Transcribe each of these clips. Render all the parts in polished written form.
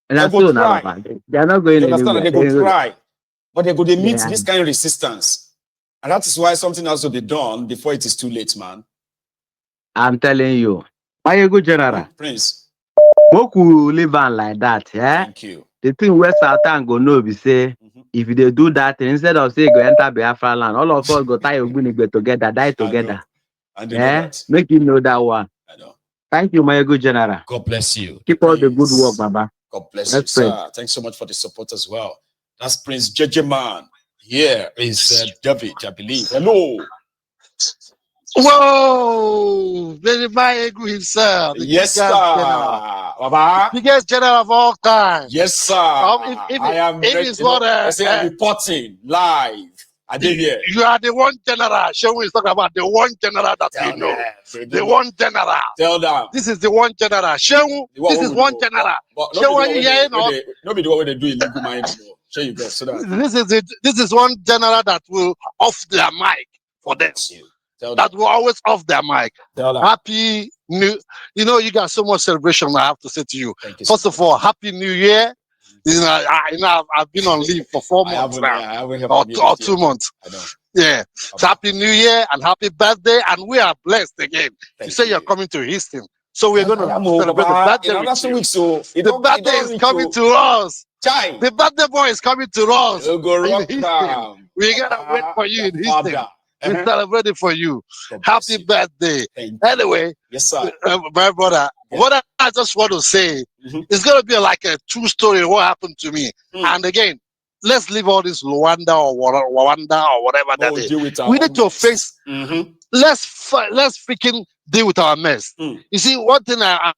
And they that's go still try. not they are not going You understand? anywhere. They go try. But they go they meet Yeah. this kind of resistance. And that is why something has to be done before it is too late, man. I'm telling you. My good general. Prince. Moku live on like that, yeah. Thank you. The thing where Satan go know be say if they do that instead of say go enter Biafra land, all of us go tie Ogbunigbe together, die together. Yeah, make you know that one. I know. Thank you, my good general. God bless you. Keep all the good work, Baba. God bless you, sir. Thanks so much for the support as well. That's Prince JJ Man. Here is David, I believe. Hello. Whoa! Very himself. Yes, sir. Baba. The biggest general of all time. Yes, sir. I am reporting live. I did here. You are the one general. Show is talking about the one general that you know. The one general. Tell them. This is the one general. Show this is one general. Show what you hear. Nobody do what they do illegal mind. Show you guys. So that this is one general that will off their mic for them. That will always off their mic. Happy New. You know, you got so much celebration. I have to say to you. First of all, Happy New Year. You know, I've been on leave for 4 months now, or 2 months. I know. Yeah. So Happy New Year and happy birthday, and we are blessed again. You say you're coming to Houston, so we're going to celebrate the birthday with you. The birthday is coming to us. The birthday boy is coming to us in Houston. We're gonna wait for you in Houston. We celebrate it for you. Happy birthday. Anyway, yes, sir. My brother, what I just want to say, it's going to be like a true story of what happened to me. And again, let's leave all this Rwanda or whatever that is. We need to face, let's freaking deal with our mess. You see, one thing I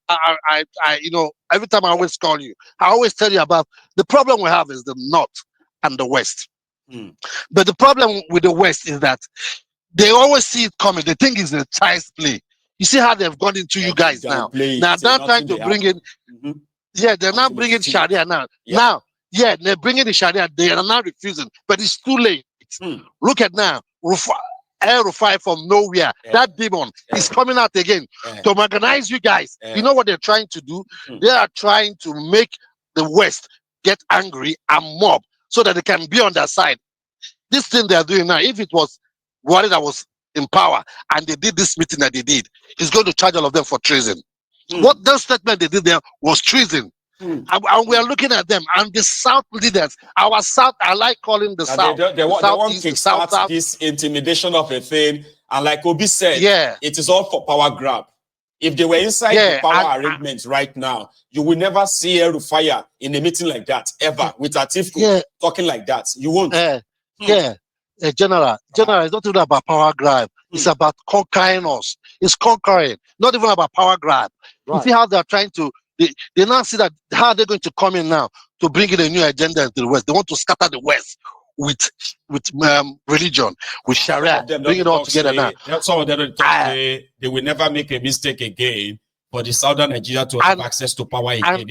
you know, every time I always call you, I always tell you about the problem we have is the North and the West. But the problem with the West is that they always see it coming. They think it's a child's play. You see how they've gone into you guys now. Now they're trying to bring in, yeah, they're not bringing Sharia now. Now, yeah, they're bringing the Sharia. They are not refusing, but it's too late. Look at now, Elrufai from nowhere. That demon is coming out again to organize you guys. You know what they're trying to do? They are trying to make the West get angry and mob so that they can be on their side. This thing they are doing now, if it was Buhari that was in power and they did this meeting that they did, he's going to charge all of them for treason. What that statement they did there was treason. And we are looking at them and the South leaders, our South, I like calling the South. They want to start this intimidation of a thing. And like Obi said, it is all for power grab. If they were inside the power arrangements right now, you will never see Elrufai in a meeting like that, ever, with Atiku talking like that. You won't. General, it's not even about power grab. It's about conquering us. It's conquering, not even about power grab. You see how they're trying to, they now see that how they're going to come in now to bring in a new agenda into the West. They want to scatter the West with religion, with Sharia, bring it all together now. Some of them they will never make a mistake again for the Southern Nigeria to have access to power again.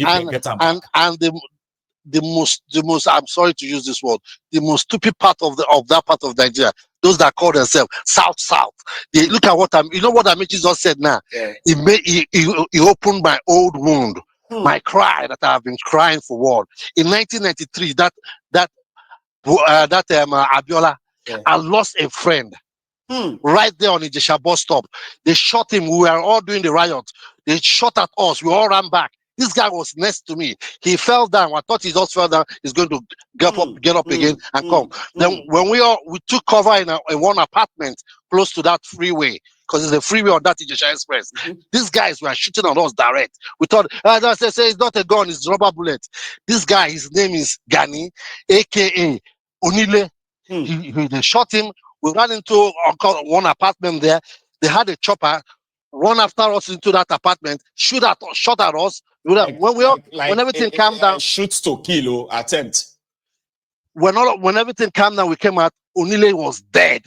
The most I'm sorry to use this word, the most stupid part of that part of Nigeria, those that call themselves South. They look at what you know what Amaech just said now. He opened my old wound, my cry that I've been crying for what. In 1993, that Abiola, I lost a friend right there on the Ijesha bus stop. They shot him. We were all doing the riot. They shot at us. We all ran back. This guy was next to me. He fell down. I thought he just fell down. He's going to get up again and come. Then when we took cover in one apartment close to that freeway, because it's a freeway on that Ijesha Express. These guys were shooting at us direct. We thought, it's not a gun, it's rubber bullet. This guy, his name is Gani, aka Onile. They shot him. We ran into one apartment there. They had a chopper run after us into that apartment, shot at us. When everything calmed down, shoots to kill attempt. When everything calmed down, we came out. Onile was dead.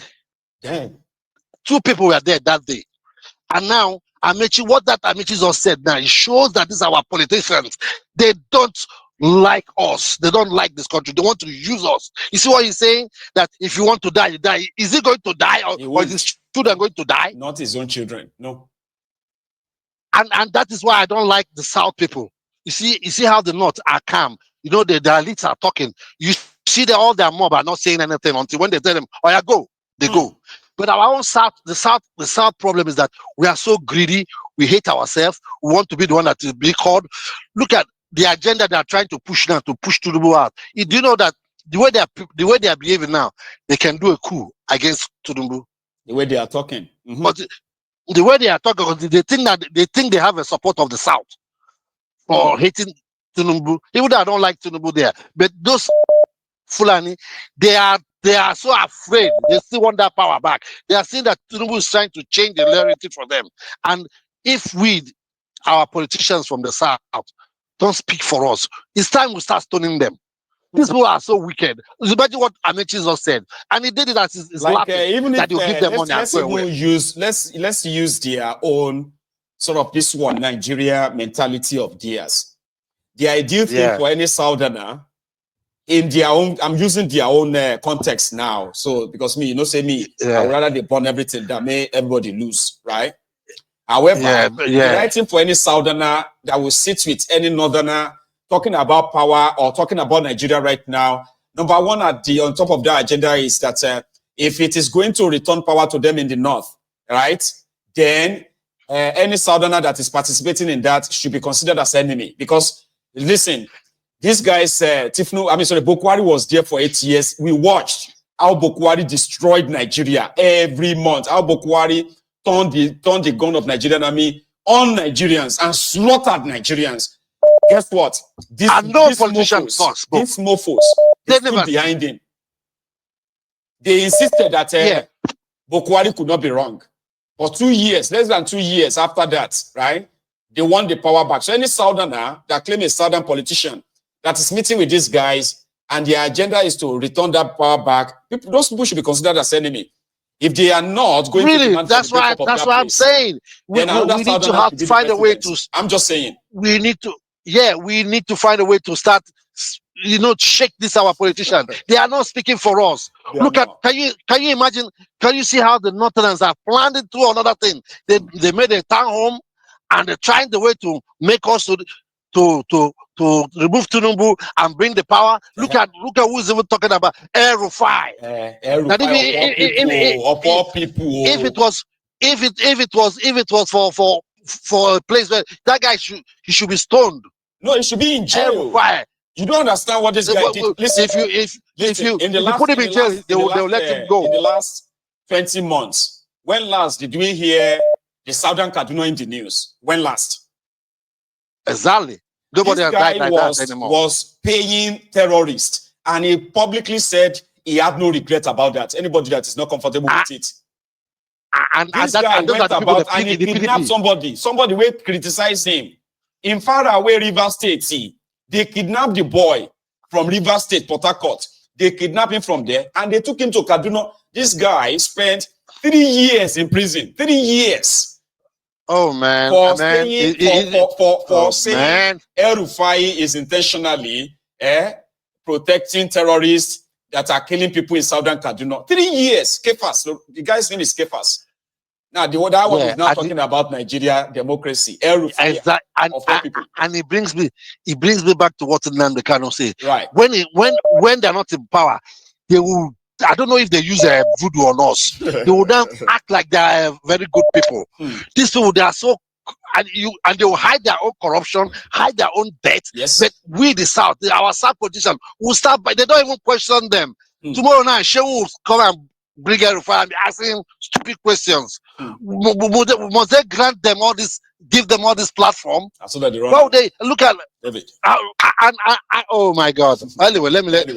Damn. 2 people were dead that day. And now Amaech, what that Amaech just said now, it shows that these are our politicians. They don't like us. They don't like this country. They want to use us. You see what he's saying? That if you want to die, you die. Is he going to die or is his children going to die? Not his own children. No. And that is why I don't like the South people. you see how the North are calm. You know, the elites are talking. You see that all their mob are not saying anything until when they tell them, "Oh yeah, go," they go. But our own South, the South problem is that we are so greedy. We hate ourselves. We want to be the one that is being called. Look at the agenda they are trying to push now, to push Tinubu out. Do you know that the way they are behaving now, they can do a coup against Tinubu? The way they are talking. But the way they are talking, they think they have a support of the South for hating Tinubu. Even though I don't like Tinubu there, but those Fulani, they are so afraid. They still want that power back. They are seeing that Tinubu is trying to change the narrative for them. And if our politicians from the South, don't speak for us, it's time we start stoning them. These people are so wicked. Imagine what Amaech just said, and he did it as his like even if you give them money. Let's use their own sort of this one Nigeria mentality of theirs. The ideal thing for any Southerner in their own, I'm using their own context now. So because I would rather they burn everything than make everybody lose, right? However, the right thing for any Southerner that will sit with any Northerner talking about power or talking about Nigeria right now, number one on top of that agenda is that if it is going to return power to them in the North, right, then any Southerner that is participating in that should be considered as enemy. Because, listen, these guys, Bokwari was there for 8 years. We watched how Bokwari destroyed Nigeria every month, how Bokwari turned the gun of Nigerian army on Nigerians and slaughtered Nigerians. Guess what? These mofos, they stood behind him. They insisted that Bokwari could not be wrong. For 2 years, less than 2 years after that, right, they won the power back. So any Southerner that claims a Southern politician that is meeting with these guys and their agenda is to return that power back, those people should be considered as enemy. If they are not going to demand that's what I'm saying. We need to find a way to. I'm just saying. We need to find a way to start, shake this our politicians. They are not speaking for us. Can you imagine? Can you see how the Northerners are planned to do another thing? They made a town home and they're trying the way to make us to remove Tinubu and bring the power. Look at who's even talking about Elrufai. Of all people. If it was for a place where that guy should be stoned. No, he should be in jail. Elrufai. You don't understand what this guy did. Listen, if you put him in jail, they will let him go. In the last 20 months, when last did we hear the Southern Kaduna in the news? When last? Exactly. Nobody has died like that anymore. Was paying terrorists, and he publicly said he had no regret about that. Anybody that is not comfortable with it. This guy went about and he kidnapped somebody. Somebody will criticize him. In far away River State, they kidnapped the boy from River State, Port Harcourt. They kidnapped him from there and they took him to Kaduna. This guy spent 3 years in prison. 3 years. Oh man! For saying Elrufai is intentionally protecting terrorists that are killing people in Southern Kaduna. 3 years, Kefas. The guy's name is Kefas. Now the other one is now talking about Nigeria democracy. Elrufai and it brings me back to what Nnamdi Kanu said. Right. When they're not in power, they will. I don't know if they use voodoo on us. They will then act like they are very good people. These people, they are so, and they will hide their own corruption, hide their own debt. Yes. But we, the South, our South politicians, will start by, they don't even question them. Tomorrow night, Shehu will come and bring Elrufai and be asking stupid questions. Must they grant them all this, give them all this platform? So that they run. Well, they look at David. Oh my God! Anyway,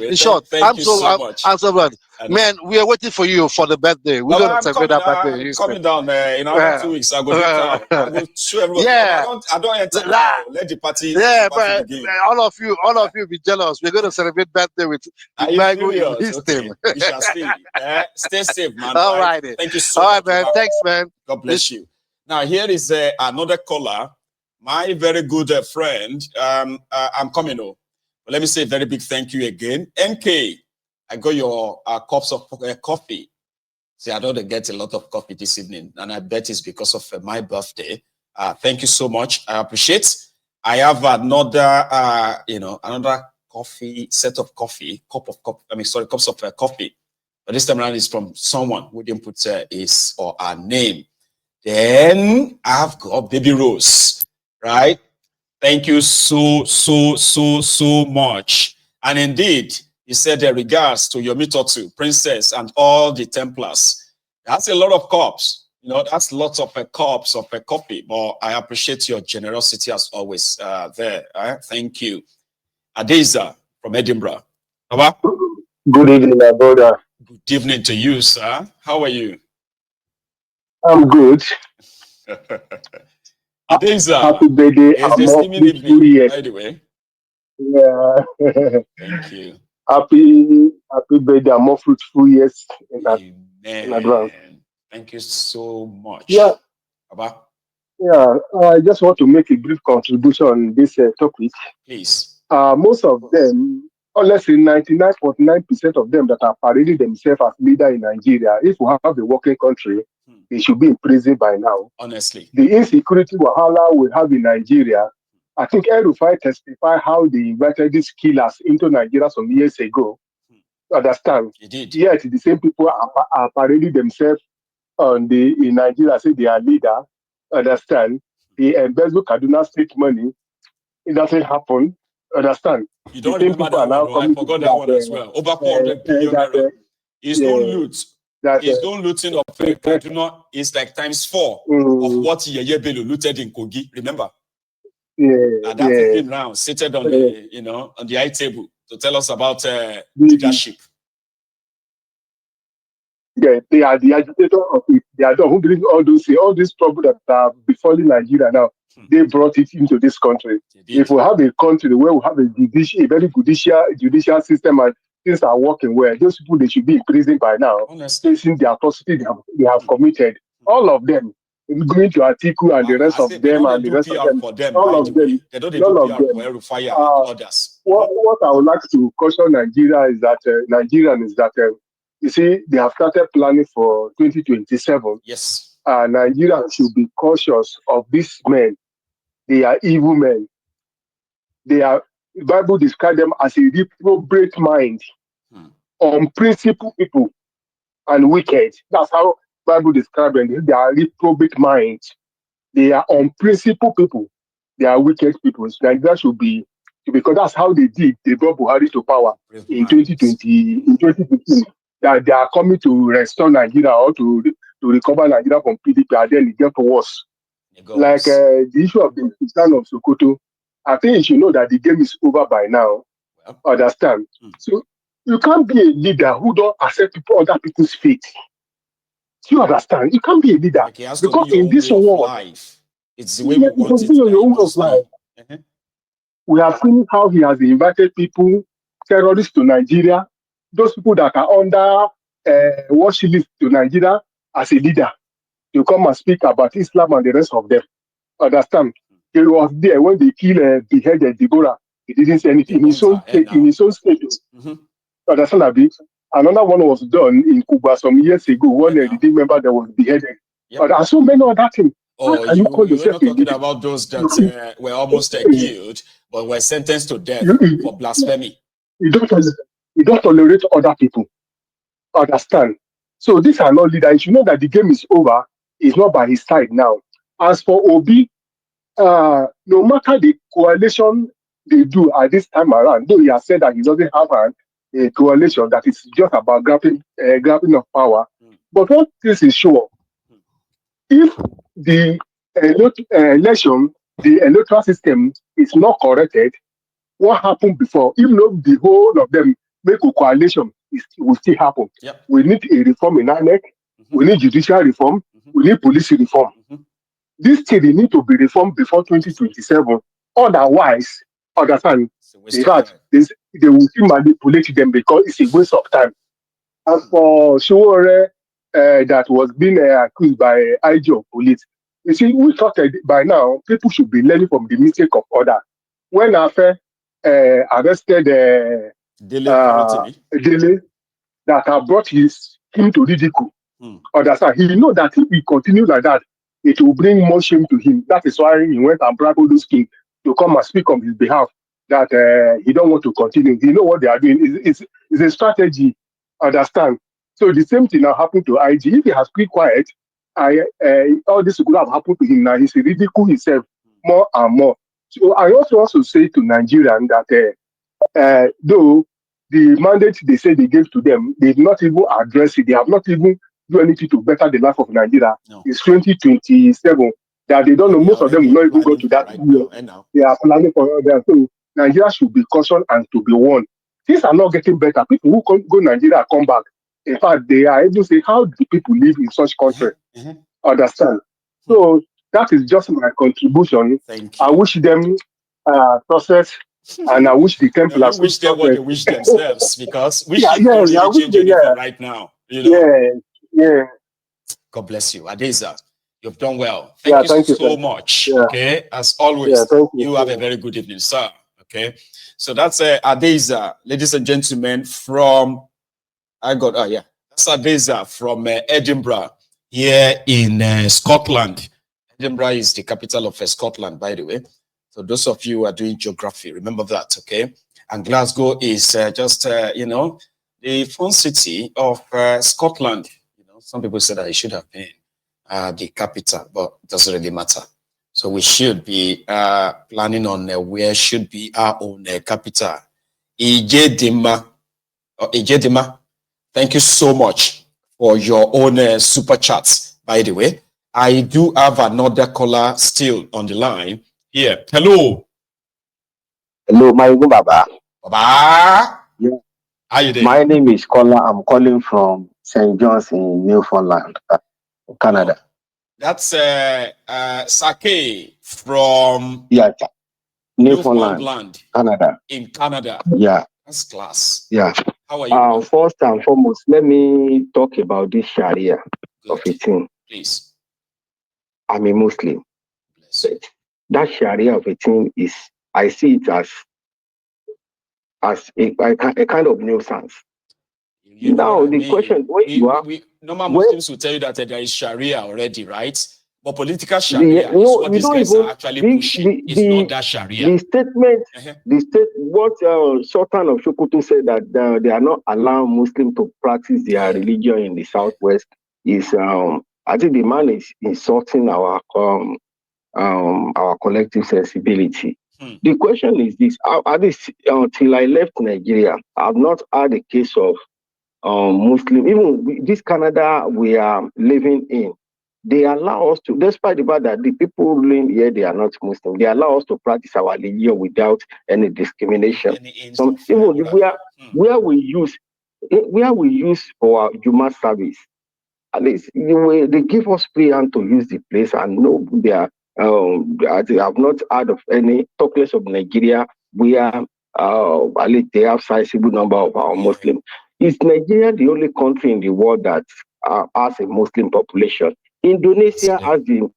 in short, I'm so glad. Man, we are waiting for you for the birthday. We're going to celebrate that birthday. I'm coming down in another 2 weeks. I'll go show everyone. Yeah. I don't enter now. Let the party. Yeah, but all of you be jealous. We're going to celebrate birthday with Mango in his team. You shall stay safe, man. All right. Thank you so much. All right, man. Thanks, man. God bless you. Now, here is another caller. My very good friend. I'm coming over. But let me say a very big thank you again. NK. I got your cups of coffee. See, I don't get a lot of coffee this evening, and I bet it's because of my birthday. Thank you so much. I appreciate. I have another, another cups of coffee. But this time around is from someone who didn't put his or her name. Then I've got Baby Rose, right? Thank you so much. And indeed, he said regards to Yomi Totu, Princess, and all the Templars. That's a lot of cups. That's lots of cups of coffee. But I appreciate your generosity as always there. Thank you. Adeza from Edinburgh. Good evening, my brother. Good evening to you, sir. How are you? I'm good. Adeza. Happy birthday. It's the steaming evening, by the way. Yeah. Thank you. Happy birthday. More fruitful years in advance. Thank you so much. Yeah. Baba? Yeah. I just want to make a brief contribution on this topic. Please. Most of them, honestly, 99.9% of them that are parading themselves as leader in Nigeria, if we have a working country, they should be in prison by now. Honestly. The insecurity wahala we have in Nigeria, I think Elrufai testified how they invited these killers into Nigeria some years ago. Understand? He did. Yet the same people are parading themselves in Nigeria, say they are leader. Understand? They embezzle Kaduna state money. It doesn't happen. Understand? You don't remember that one, I forgot that one as well. Over 400 billion naira. It's no loot. It's no looting of Kaduna. It's like times 4 of what Yeye Bello looted in Kogi. Remember? Yeah. And that's him now, seated on the on the high table to tell us about leadership. Yeah, they are the agitator of it. They are the who bring all these problems that are befalling Nigeria now. They brought it into this country. If we have a country where we have a very judicial system and things are working well, those people, they should be in prison by now, facing the atrocity they have committed. All of them, going to Atiku and the rest of them and the rest of them. All of them. They don't do PR for Elrufai and others. What I would like to caution Nigeria is that you see, they have started planning for 2027. Yes. Nigeria should be cautious of these men. They are evil men. The Bible describes them as a reprobate mind, unprincipled people, and wicked. That's how the Bible describes them. They are reprobate minds. They are unprincipled people. They are wicked people. So Nigeria should be, because that's how they did. They brought Buhari to power in 2015. That they are coming to restore Nigeria or to recover Nigeria from PDP, and then it gets worse. Like the issue of the Sultan of Sokoto, I think you should know that the game is over by now. Understand? So you can't be a leader who don't accept other people's faith. You understand? You can't be a leader because in this world, it's the way we want it. Your own way of life. We have seen how he has invited people, terrorists to Nigeria. Those people that are under watch list to Nigeria as a leader to come and speak about Islam and the rest of them. Understand? He was there when they beheaded Deborah. He didn't say anything. In his own state. Understand, Abi? Another one was done in Cuba some years ago when a member that was beheaded. But there are so many other things. Oh, you're not talking about those that were almost killed, but were sentenced to death for blasphemy. You don't tolerate other people. Understand? So these are not leaders. You should know that the game is over. It's not by his side now. As for Obi, no matter the coalition they do at this time around, though he has said that he doesn't have a coalition that is just about grabbing of power. But what this is sure, if the election, the electoral system is not corrected, what happened before, even though the whole of them make a coalition, it will still happen. Yep. We need a reform in AMEC, we need judicial reform, we need police reform. These things need to be reformed before 2027. Otherwise, understand, in fact, they will still manipulate them because it's a waste of time. As for Showore, that was being accused by IG of police, you see, we thought that by now people should be learning from the mistake of others. When Afe arrested Dele, that have brought him to ridicule. Understand? He know that if he continue like that, it will bring more shame to him. That is why he went and bribed those kings to come and speak on his behalf that he don't want to continue. You know what they are doing? It's a strategy. Understand? So the same thing now happened to IG. If he has kept quiet, all this could have happened to him now. He's ridiculed himself more and more. So I also say to Nigerians that though the mandate they say they gave to them, they've not even addressed it. They have not even do anything to better the life of Nigeria. No. It's 2027 that they don't know. Most of them will not even go to that. They are planning for them. So Nigeria should be cautioned and to be warned. Things are not getting better. People who go Nigeria come back. In fact, they are able to say, how do people live in such country? Understand? So that is just my contribution. Thank you. I wish them success, and I wish the Templars wish them what they wish themselves, because we should really change anything right now. You know? Yeah. God bless you, Adeza. You've done well. Thank you so much. Yeah. Okay, as always, you have a very good evening, sir. Okay, so that's Adeza, ladies and gentlemen, from that's Adeza from Edinburgh here in Scotland. Edinburgh is the capital of Scotland, by the way. So those of you who are doing geography, remember that, okay? And Glasgow is just, the fun city of Scotland. You know, some people said that it should have been the capital, but it doesn't really matter. So we should be planning on where should be our own capital. Ijedima. Thank you so much for your own super chats, by the way. I do have another caller still on the line. Here. Hello. Hello, my name is Baba. Baba. Yeah. How you doing? My name is Kola. I'm calling from St. John's in Newfoundland, Canada. Oh, that's Sake from Newfoundland, Canada. In Canada. Yeah. That's class. Yeah. How are you? First and foremost, let me talk about this Sharia of 18. Please. I'm a Muslim. That Sharia of 18 is, I see it as a kind of nuisance. Now, the question, normal Muslims will tell you that there is Sharia already, right? But political Sharia is what these guys are actually pushing. It's not that Sharia. The statement, what Sultan of Sokoto said that they are not allowing Muslims to practice their religion in the Southwest is, I think the man is insulting our collective sensibility. The question is this: till I left Nigeria, I've not had a case of Muslim. Even this Canada we are living in, they allow us to, despite the fact that the people ruling here they are not Muslim, they allow us to practice our religion without any discrimination. Even where we use for our human service, at least they give us free hand to use the place, and no, they are. I have not heard of any talk less of Nigeria where at least they have sizable number of our Muslims. Is Nigeria the only country in the world that has a Muslim population? Indonesia has the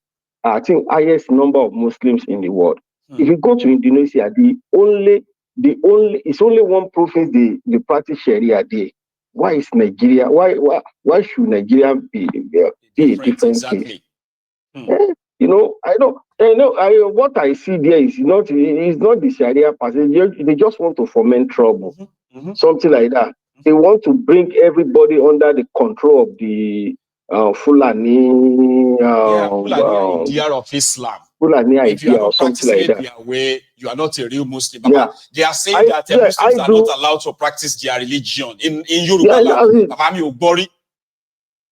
highest number of Muslims in the world. If you go to Indonesia, it's only one province they practice Sharia there. Why is Nigeria? Why should Nigeria be a different case? You know, what I see there is not the Sharia passage. They just want to foment trouble, something like that. They want to bring everybody under the control of the Fulani. Fulani idea of Islam. Fulani if you idea are or something like that. Their way, you are not a real Muslim. They are saying that Muslims are not allowed to practice their religion in Yoruba land.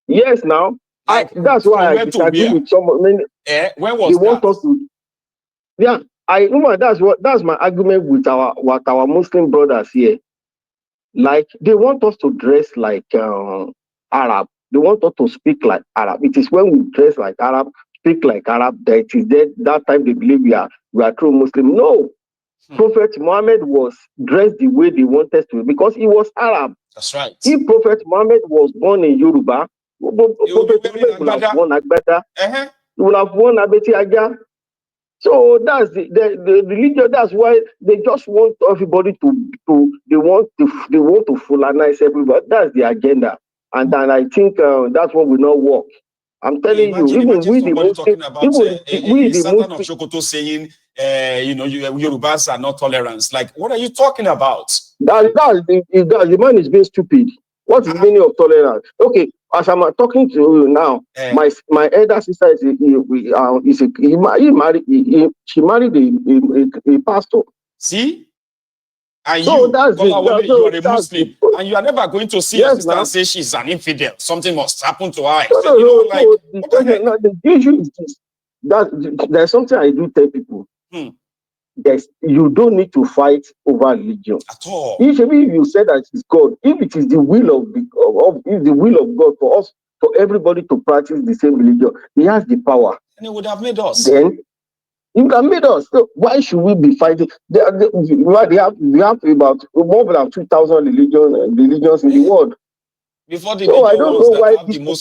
Yes, now. That's why I disagree with someone. When was that? That's my argument with our Muslim brothers here. Like, they want us to dress like Arab. They want us to speak like Arab. It is when we dress like Arab, speak like Arab, that it is that time they believe we are true Muslim. No. Prophet Muhammad was dressed the way they wanted to because he was Arab. That's right. If Prophet Muhammad was born in Yoruba, Prophet Muhammad would have worn Agbada. He would have worn Abeti Aja. So that's the religion. That's why they just want everybody they want to Fulanize everybody. That's the agenda, and I think that's what will not work. I'm telling you, even we the Muslim, talking about we the Satan Muslim of Sokoto saying, Yorubas are not tolerant. Like, what are you talking about? The man is being stupid. What's the meaning of tolerance? Okay, as I'm talking to you now, my elder sister she married a pastor. See? And so you are a Muslim, and you are never going to see your sister and say she's an infidel. Something must happen to her. The issue is this. There's something I do tell people. You don't need to fight over religion at all. If you say that it's God, if it is the will of God for us, for everybody to practice the same religion, He has the power. And He would have made us. Then He would have made us. So why should we be fighting? We have about more than 2,000 religions in the world. Before the so I don't know why people